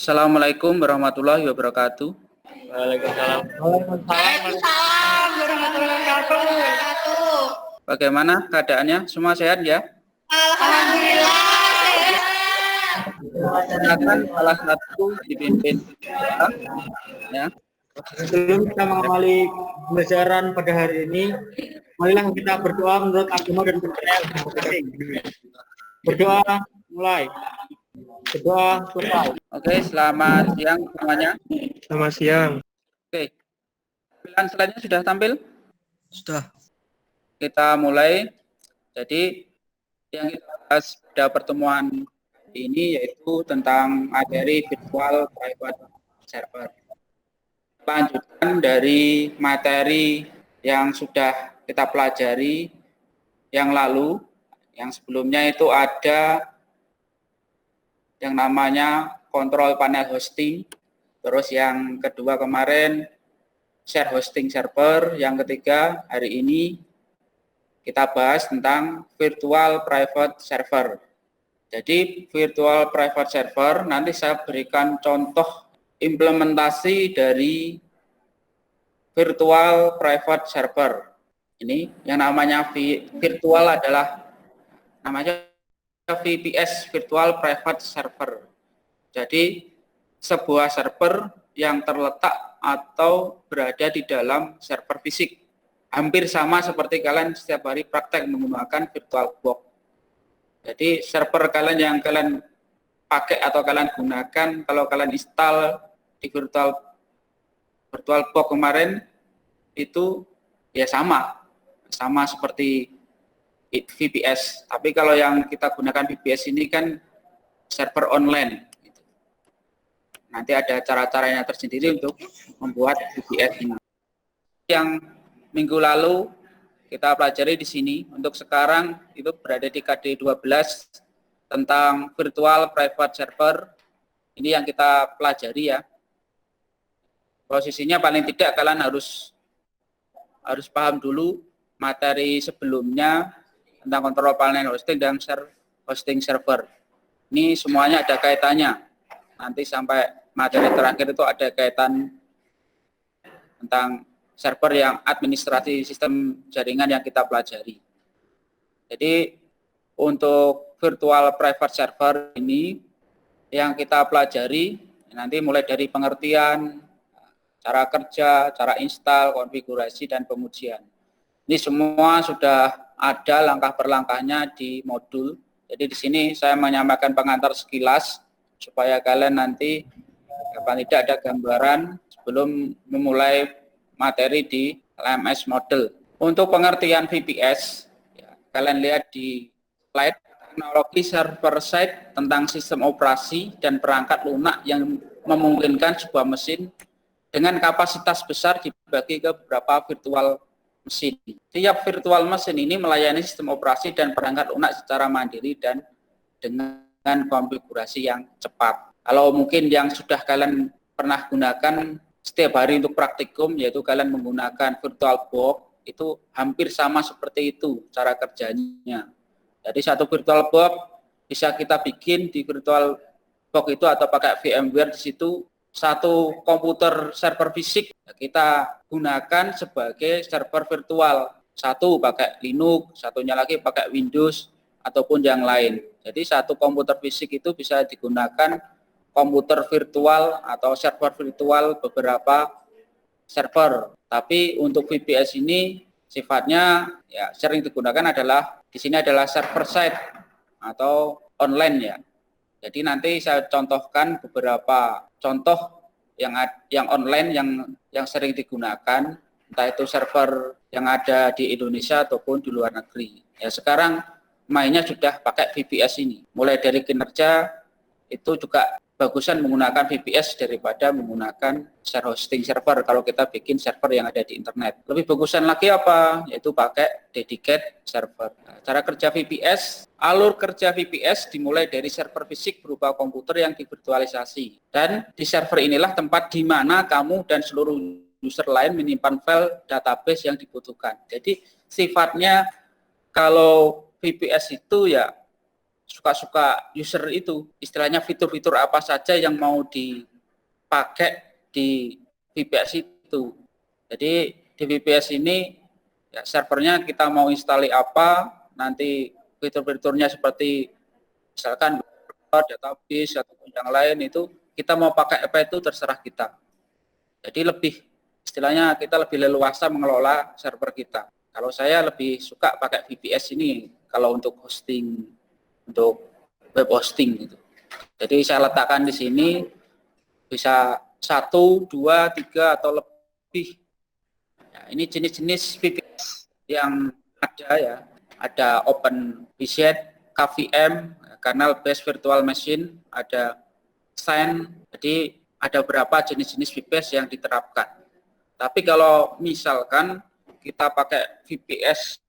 Assalamualaikum warahmatullahi wabarakatuh. Waalaikumsalam. Waalaikumsalam warahmatullahi wabarakatuh. Bagaimana keadaannya? Semua sehat ya? Alhamdulillah sehat. Silakan salah satu dipimpin ya. Sebelum kita mengawali pembelajaran pada hari ini, marilah kita berdoa menurut agama dan percayaan masing-masing. Berdoa mulai. Berdoa selesai. Oke, selamat siang semuanya. Selamat siang. Oke, tampilan slide-nya sudah tampil? Sudah. Kita mulai. Jadi yang kita bahas pada pertemuan ini yaitu tentang materi virtual private server. Lanjutan dari materi yang sudah kita pelajari yang lalu, yang sebelumnya itu ada yang namanya kontrol panel hosting, terus yang kedua kemarin share hosting server, yang ketiga hari ini kita bahas tentang virtual private server. Jadi virtual private server nanti saya berikan contoh implementasi dari virtual private server. Ini yang namanya virtual adalah namanya VPS, virtual private server. Jadi sebuah server yang terletak atau berada di dalam server fisik. Hampir sama seperti kalian setiap hari praktek menggunakan VirtualBox. Jadi server kalian yang kalian pakai atau kalian gunakan kalau kalian install di VirtualBox kemarin itu ya sama seperti VPS. Tapi kalau yang kita gunakan VPS ini kan server online. Nanti ada cara-caranya tersendiri untuk membuat VPS ini. Yang minggu lalu kita pelajari di sini. Untuk sekarang itu berada di KD 12 tentang virtual private server. Ini yang kita pelajari ya. Posisinya paling tidak kalian harus paham dulu materi sebelumnya tentang kontrol panel hosting dan hosting server. Ini semuanya ada kaitannya. Nanti sampai materi terakhir itu ada kaitan tentang server yang administrasi sistem jaringan yang kita pelajari. Jadi untuk virtual private server ini yang kita pelajari nanti mulai dari pengertian, cara kerja, cara install, konfigurasi, dan pengujian. Ini semua sudah ada langkah per langkahnya di modul. Jadi di sini saya menyampaikan pengantar sekilas supaya kalian nanti paling tidak ada gambaran sebelum memulai materi di LMS model. Untuk pengertian VPS, ya, kalian lihat di slide teknologi server side tentang sistem operasi dan perangkat lunak yang memungkinkan sebuah mesin dengan kapasitas besar dibagi ke beberapa virtual mesin. Tiap virtual mesin ini melayani sistem operasi dan perangkat lunak secara mandiri dan dengan konfigurasi yang cepat. Kalau mungkin yang sudah kalian pernah gunakan setiap hari untuk praktikum, yaitu kalian menggunakan VirtualBox, itu hampir sama seperti itu cara kerjanya. Jadi satu VirtualBox bisa kita bikin di VirtualBox itu atau pakai VMware di situ. Satu komputer server fisik kita gunakan sebagai server virtual. Satu pakai Linux, satunya lagi pakai Windows ataupun yang lain. Jadi satu komputer fisik itu bisa digunakan komputer virtual atau server virtual beberapa server. Tapi untuk VPS ini sifatnya ya sering digunakan adalah di sini adalah server side atau online ya. Jadi nanti saya contohkan beberapa contoh yang online yang sering digunakan, entah itu server yang ada di Indonesia ataupun di luar negeri. Ya sekarang mainnya sudah pakai VPS ini. Mulai dari kinerja itu juga bagusan menggunakan VPS daripada menggunakan share hosting server kalau kita bikin server yang ada di internet. Lebih bagusan lagi apa? Yaitu pakai dedicated server. Nah, cara kerja VPS, alur kerja VPS dimulai dari server fisik berupa komputer yang divirtualisasi. Dan di server inilah tempat di mana kamu dan seluruh user lain menyimpan file database yang dibutuhkan. Jadi sifatnya kalau VPS itu ya suka-suka user itu, istilahnya fitur-fitur apa saja yang mau dipakai di VPS itu. Jadi di VPS ini ya, servernya kita mau install apa, nanti fitur-fiturnya seperti misalkan database atau yang lain itu kita mau pakai apa itu terserah kita. Jadi lebih istilahnya kita lebih leluasa mengelola server kita. Kalau saya lebih suka pakai VPS ini kalau untuk hosting, untuk web hosting gitu. Jadi saya letakkan di sini bisa 1, 2, 3 atau lebih. Ya, ini jenis-jenis VPS yang ada ya. Ada OpenVZ, KVM, Kernel Based Virtual Machine, ada Sign. Jadi ada beberapa jenis-jenis VPS yang diterapkan. Tapi kalau misalkan kita pakai VPS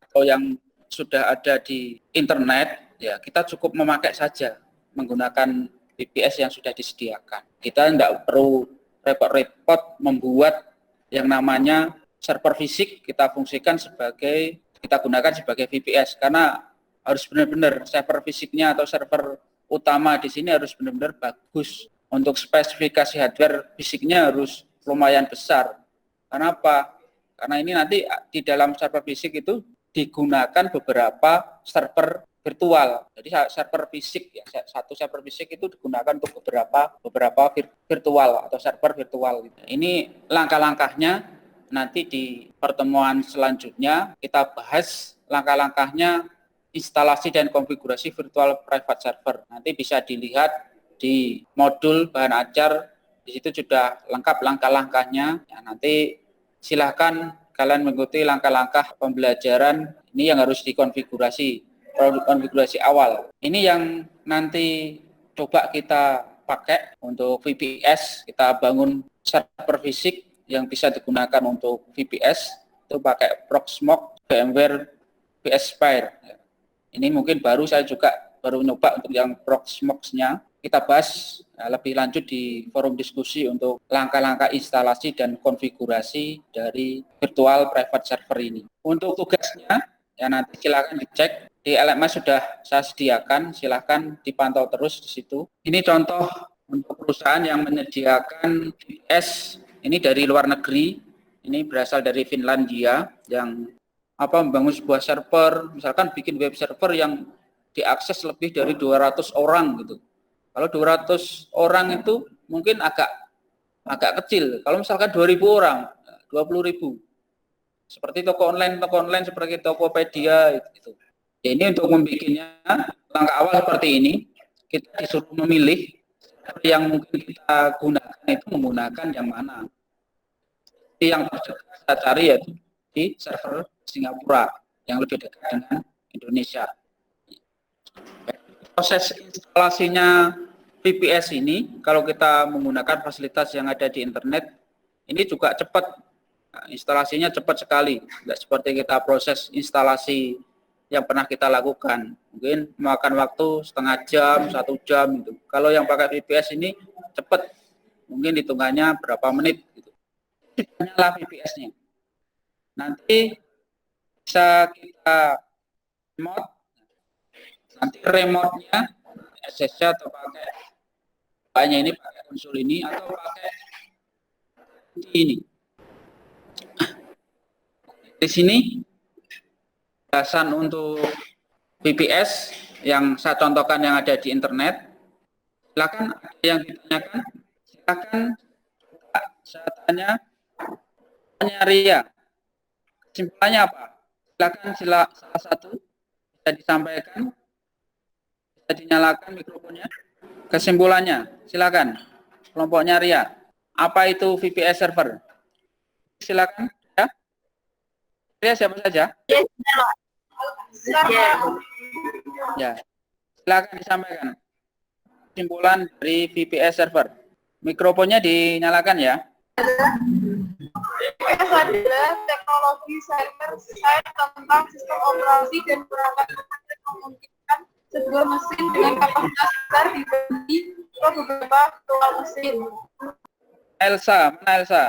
atau yang sudah ada di internet, ya kita cukup memakai saja menggunakan VPS yang sudah disediakan. Kita tidak perlu repot-repot membuat yang namanya server fisik kita gunakan sebagai VPS, karena harus benar-benar server fisiknya atau server utama di sini harus benar-benar bagus. Untuk spesifikasi hardware fisiknya harus lumayan besar. Kenapa? Karena ini nanti di dalam server fisik itu digunakan beberapa server virtual. Jadi server fisik ya, satu server fisik itu digunakan untuk beberapa virtual atau server virtual. Ini langkah-langkahnya nanti di pertemuan selanjutnya kita bahas langkah-langkahnya instalasi dan konfigurasi virtual private server. Nanti bisa dilihat di modul bahan ajar, di situ sudah lengkap langkah-langkahnya. Ya, nanti silahkan kalian mengikuti langkah-langkah pembelajaran ini yang harus dikonfigurasi, konfigurasi awal. Ini yang nanti coba kita pakai untuk VPS, kita bangun server fisik yang bisa digunakan untuk VPS, itu pakai Proxmox VMware vSphere. Ini mungkin saya juga baru nyoba untuk yang Proxmox-nya. Kita bahas lebih lanjut di forum diskusi untuk langkah-langkah instalasi dan konfigurasi dari virtual private server ini. Untuk tugasnya, ya nanti silakan dicek. Di LMS sudah saya sediakan, silakan dipantau terus di situ. Ini contoh untuk perusahaan yang menyediakan VPS, ini dari luar negeri, ini berasal dari Finlandia, yang membangun sebuah server, misalkan bikin web server yang diakses lebih dari 200 orang gitu. Kalau 200 orang itu mungkin agak kecil. Kalau misalkan 2.000 orang, 20.000. Seperti toko online seperti Tokopedia itu. Ini untuk membuatnya langkah awal seperti ini, kita disuruh memilih yang mungkin kita gunakan itu menggunakan yang mana. Yang kita cari yaitu di server Singapura yang lebih dekat dengan Indonesia. Proses instalasinya VPS ini, kalau kita menggunakan fasilitas yang ada di internet, ini juga cepat. Nah, instalasinya cepat sekali. Tidak seperti kita proses instalasi yang pernah kita lakukan. Mungkin memakan waktu setengah jam, 1 jam. Gitu. Kalau yang pakai VPS ini cepat. Mungkin hitungannya berapa menit. Gitu. Nyala VPS-nya. Nanti bisa kita remote. Nanti remote-nya SSH atau pakai ini pakai konsul ini atau pakai ini. Di sini bahasan untuk VPS yang saya contohkan yang ada di internet. Silakan ada yang ditanyakan. Silakan saya tanya Ria. Kesimpulannya apa? Silakan salah satu bisa disampaikan. Bisa dinyalakan mikrofonnya. Kesimpulannya, silakan. Kelompoknya Ria. Apa itu VPS server? Silakan. Ya. Ria siapa saja? Ya. Silakan disampaikan. Kesimpulan dari VPS server. Mikrofonnya dinyalakan ya. VPS adalah teknologi server side tentang sistem operasi dan perangkat yang memungkinkan sebuah mesin dengan kapasitas besar dibagi ke beberapa virtual mesin. Elsa, mana Elsa?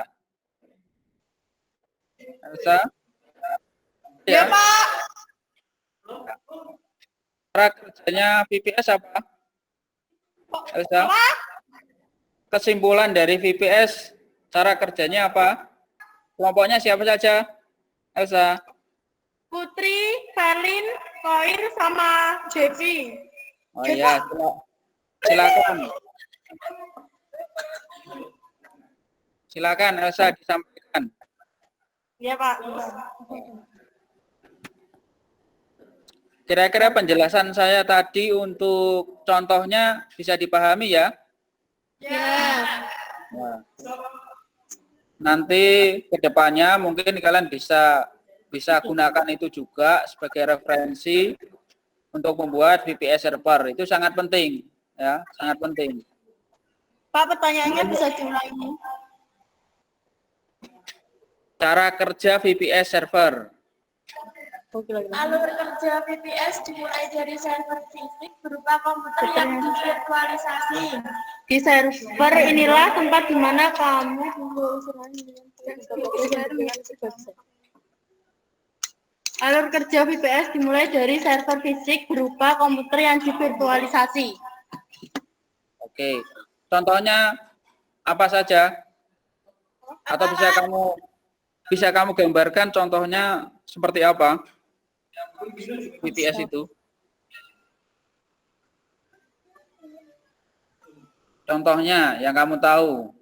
Elsa? Ya, Pak. Cara kerjanya VPS apa? Elsa? Kesimpulan dari VPS, cara kerjanya apa? Kelompoknya siapa saja? Elsa? Putri, Valin, Koir, sama Jevi. Oh iya, silakan. Silakan Elsa disampaikan. Iya, Pak. Kira-kira penjelasan saya tadi untuk contohnya bisa dipahami ya? Ya. Nah, nanti ke depannya mungkin kalian bisa gunakan itu juga sebagai referensi untuk membuat VPS server. Itu sangat penting ya, sangat penting. Pak, pertanyaannya bisa diulangi. Cara kerja VPS server. Alur kerja VPS dimulai dari server fisik berupa komputer yang divirtualisasi. Di server inilah tempat di mana kamu Alur kerja VPS dimulai dari server fisik berupa komputer yang divirtualisasi. Oke, contohnya apa saja? Atau bisa kamu gambarkan contohnya seperti apa? VPS itu. Contohnya yang kamu tahu,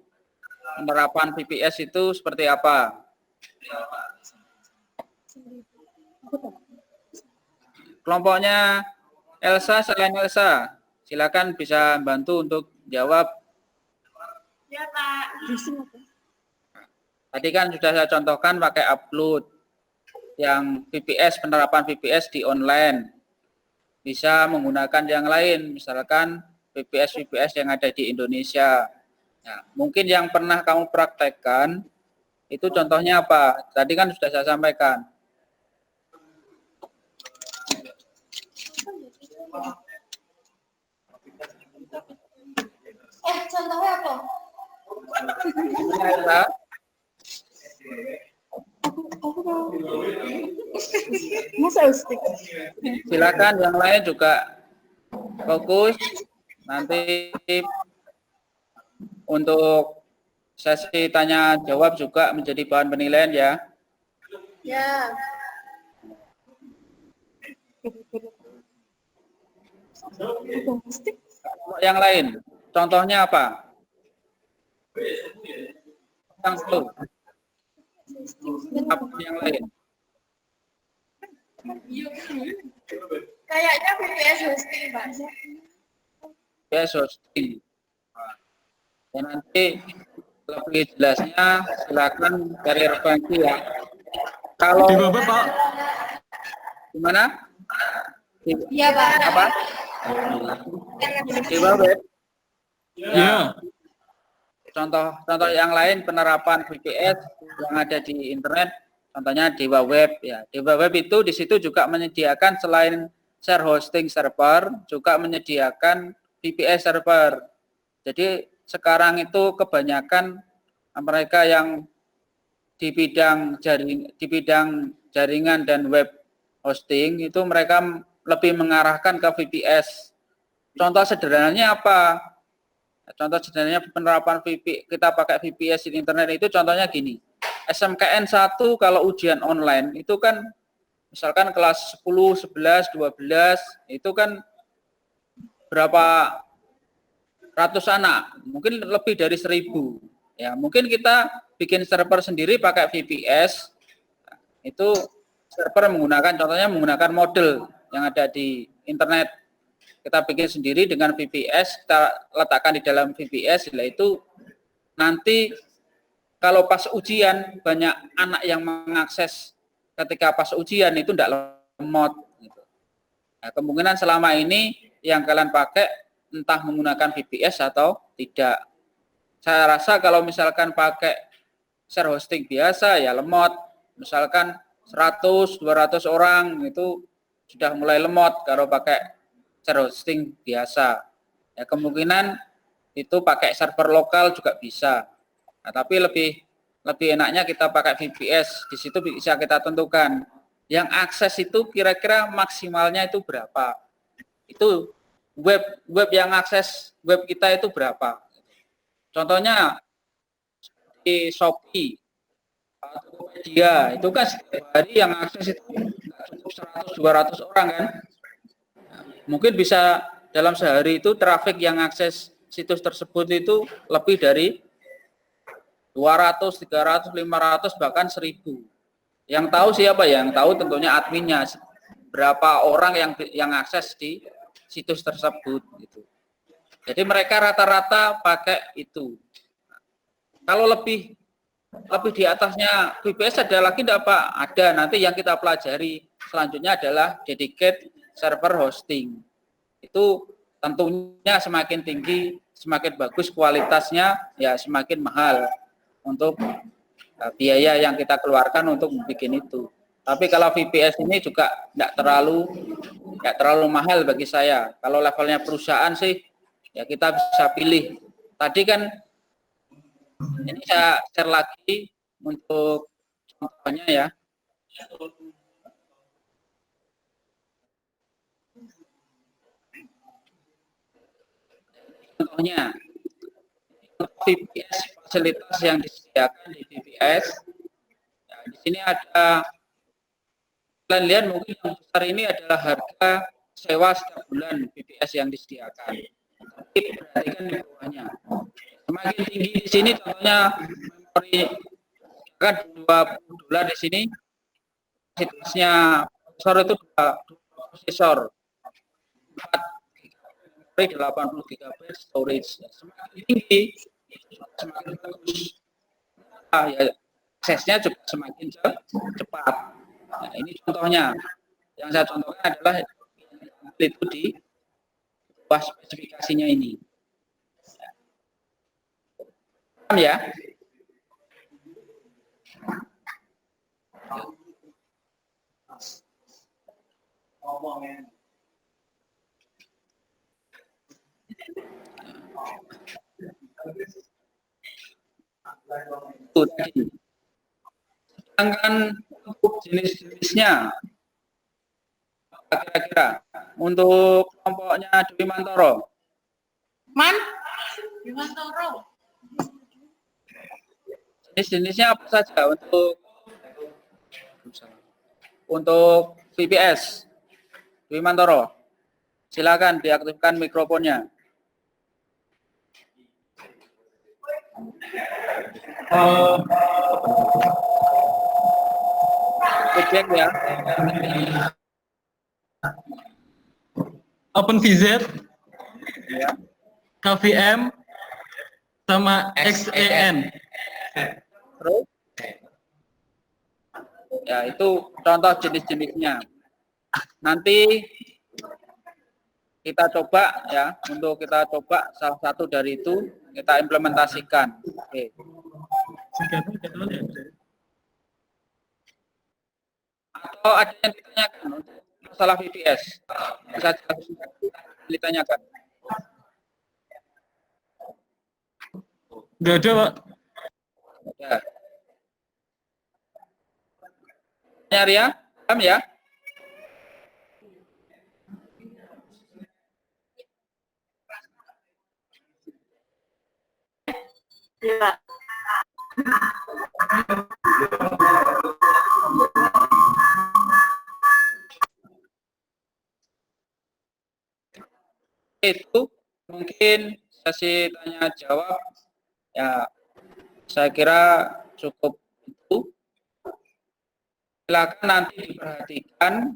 penerapan VPS itu seperti apa? Kelompoknya Elsa, selain Elsa, silakan bisa bantu untuk jawab. Ya, Pak. Tadi kan sudah saya contohkan pakai upload yang VPS, penerapan VPS di online. Bisa menggunakan yang lain, misalkan VPS yang ada di Indonesia. Nah, mungkin yang pernah kamu praktekkan itu contohnya apa? Tadi kan sudah saya sampaikan. Contohnya apa? Silakan yang lain juga fokus. Nanti untuk sesi tanya jawab juga menjadi bahan penilaian ya. Ya. Yang lain, contohnya apa? Yang lain. Kayaknya VPS hosting, Pak. VPS hosting. Ya, nanti lebih jelasnya silakan cari referensi ya. Kalau Di bawah, Pak. gimana? Iya, Pak. Apa? Di web. Ya. Contoh yang lain penerapan VPS yang ada di internet, contohnya Dewa Web ya. Dewa Web itu di situ juga menyediakan selain share hosting server, juga menyediakan VPS server. Jadi sekarang itu kebanyakan mereka yang di bidang jaringan dan web hosting itu mereka lebih mengarahkan ke VPS. Contoh sederhananya apa? Contoh sederhananya penerapan kita pakai VPS di internet itu contohnya gini. SMKN 1 kalau ujian online itu kan misalkan kelas 10, 11, 12 itu kan berapa ratus anak, mungkin lebih dari 1000. Ya, mungkin kita bikin server sendiri pakai VPS. Itu server contohnya menggunakan model yang ada di internet. Kita bikin sendiri dengan VPS, kita letakkan di dalam VPS, yaitu nanti kalau pas ujian banyak anak yang mengakses ketika pas ujian itu tidak lemot. Gitu. Nah, kemungkinan selama ini yang kalian pakai entah menggunakan VPS atau tidak. Saya rasa kalau misalkan pakai share hosting biasa ya lemot. Misalkan 100, 200 orang itu sudah mulai lemot kalau pakai share hosting biasa. Ya, kemungkinan itu pakai server lokal juga bisa. Nah, tapi lebih enaknya kita pakai VPS. Di situ bisa kita tentukan yang akses itu kira-kira maksimalnya itu berapa. Itu web yang akses web kita itu berapa. Contohnya di Shopee, Tokopedia, itu kan setiap hari yang akses itu nggak cukup 100-200 orang kan. Mungkin bisa dalam sehari itu traffic yang akses situs tersebut itu lebih dari 200, 300, 500, bahkan 1000. Yang tahu siapa? Yang tahu tentunya adminnya. Berapa orang yang akses di situs tersebut gitu. Jadi mereka rata-rata pakai itu. Kalau lebih di atasnya VPS ada lagi enggak Pak? Ada. Nanti yang kita pelajari selanjutnya adalah dedicated server hosting. Itu tentunya semakin tinggi, semakin bagus kualitasnya, ya semakin mahal untuk biaya yang kita keluarkan untuk bikin itu. Tapi kalau VPS ini juga tidak terlalu mahal bagi saya. Kalau levelnya perusahaan sih, ya kita bisa pilih. Tadi kan ini saya share lagi untuk contohnya ya. Contohnya VPS, fasilitas yang disediakan di VPS. Ya, di sini ada, kalian lihat mungkin yang besar ini adalah harga sewa setiap bulan VPS yang disediakan. Tapi perhatikan di bawahnya. Semakin tinggi di sini, contohnya memori kan $20 di sini, kapasitasnya prosesor itu 2 prosesor, 80 GB storage. Semakin tinggi, semakin bagus. Ya, aksesnya juga semakin cepat. Nah, ini contohnya. Yang saya contohkan adalah itu di bawah spesifikasinya ini. Paham ya? Sedangkan untuk jenis-jenisnya, kira-kira untuk kelompoknya Dewi Mantoro. Dewi Mantoro. Jenis-jenisnya apa saja untuk VPS? Dewi Mantoro, silakan diaktifkan mikrofonnya. Feedback ya. OpenVZ, Ya. KVM, sama XEN. Terus? Ya, itu contoh jenis-jenisnya. Nanti kita coba ya, untuk kita coba salah satu dari itu kita implementasikan. Oke. Atau ada yang ditanyakan untuk masalah VPS? Bisa ditanyakan. Nggak ada, Pak. Ya. Nyari ya, paham ya? Ya. Itu mungkin sesi tanya jawab ya, saya kira cukup itu. Silakan nanti diperhatikan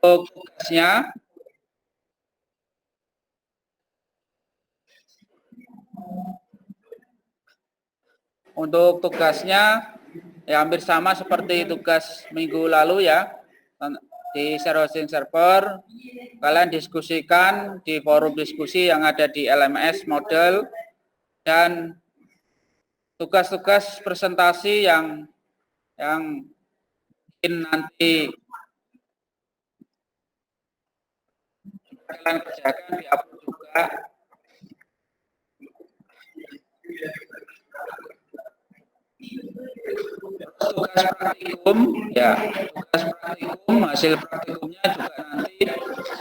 untuk tugasnya. Untuk tugasnya ya hampir sama seperti tugas minggu lalu ya. Di share hosting server, kalian diskusikan di forum diskusi yang ada di LMS model, dan tugas-tugas presentasi yang mungkin nanti kalian kerjakan di upload juga Tugas praktikum, ya, tugas praktikum, hasil praktikumnya juga nanti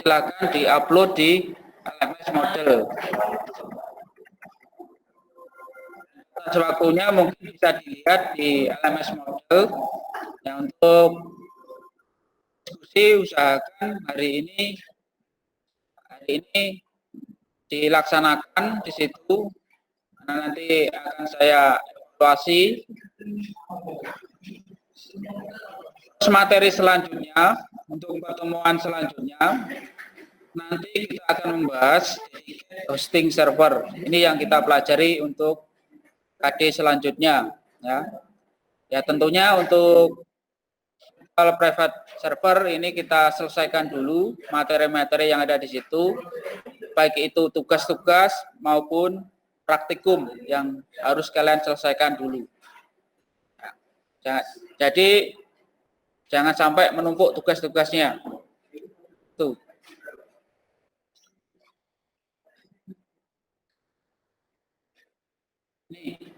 silakan diupload di LMS Model. Atas waktunya mungkin bisa dilihat di LMS Model. Yang untuk diskusi usahakan hari ini dilaksanakan di situ. Karena nanti akan saya evaluasi. Materi selanjutnya, untuk pertemuan selanjutnya, nanti kita akan membahas hosting server. Ini yang kita pelajari untuk KD selanjutnya. Ya tentunya untuk private server ini kita selesaikan dulu materi-materi yang ada di situ, baik itu tugas-tugas maupun praktikum yang harus kalian selesaikan dulu. Jadi jangan sampai menumpuk tugas-tugasnya. Tuh. Ini.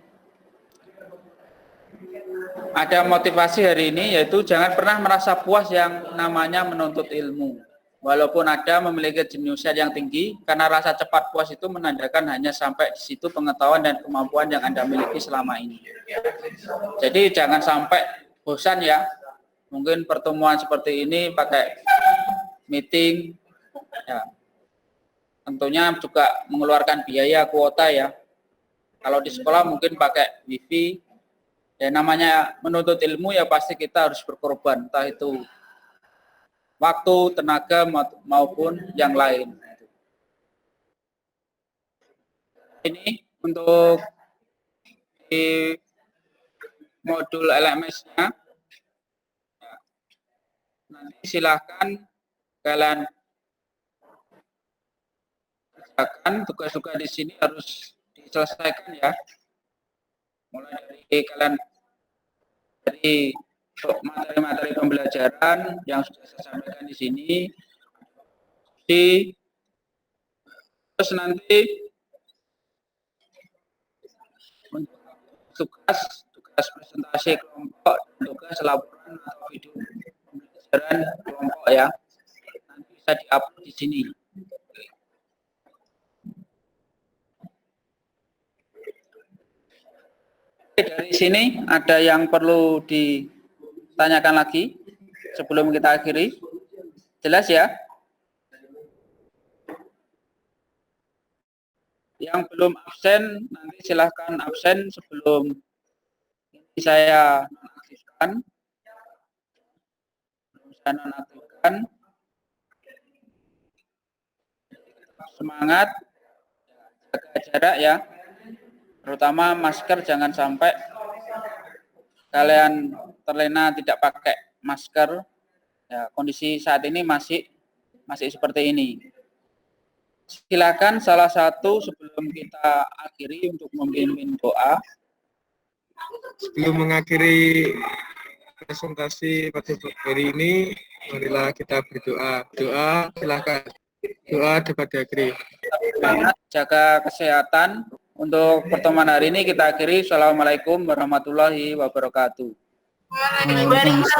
Ada motivasi hari ini yaitu jangan pernah merasa puas yang namanya menuntut ilmu. Walaupun ada memiliki jeniusian yang tinggi, karena rasa cepat puas itu menandakan hanya sampai di situ pengetahuan dan kemampuan yang Anda miliki selama ini. Jadi jangan sampai bosan ya. Mungkin pertemuan seperti ini pakai meeting, ya. Tentunya juga mengeluarkan biaya kuota ya. Kalau di sekolah mungkin pakai wifi. Ya namanya menuntut ilmu ya pasti kita harus berkorban, entah itu waktu, tenaga maupun yang lain. Ini untuk di modul LMS-nya. Nanti silahkan kalian kerjakan tugas-tugas di sini harus diselesaikan ya. Mulai dari kalian dari materi-materi pembelajaran yang sudah saya sampaikan di sini, terus nanti tugas presentasi kelompok, tugas laporan atau video pembelajaran kelompok ya, nanti bisa diupload di sini. Dari sini ada yang perlu ditanyakan lagi sebelum kita akhiri? Jelas ya? Yang belum absen nanti silahkan absen sebelum ini saya nonaktifkan. Semangat, jaga jarak ya. Terutama masker jangan sampai kalian terlena tidak pakai masker. Ya, kondisi saat ini masih seperti ini. Silakan salah satu sebelum kita akhiri untuk memimpin doa. Sebelum mengakhiri presentasi pada hari ini, marilah kita berdoa. Doa silakan. Doa dapat diakhiri. Jaga kesehatan. Untuk pertemuan hari ini kita akhiri. Assalamualaikum warahmatullahi wabarakatuh. Waalaikumsalam.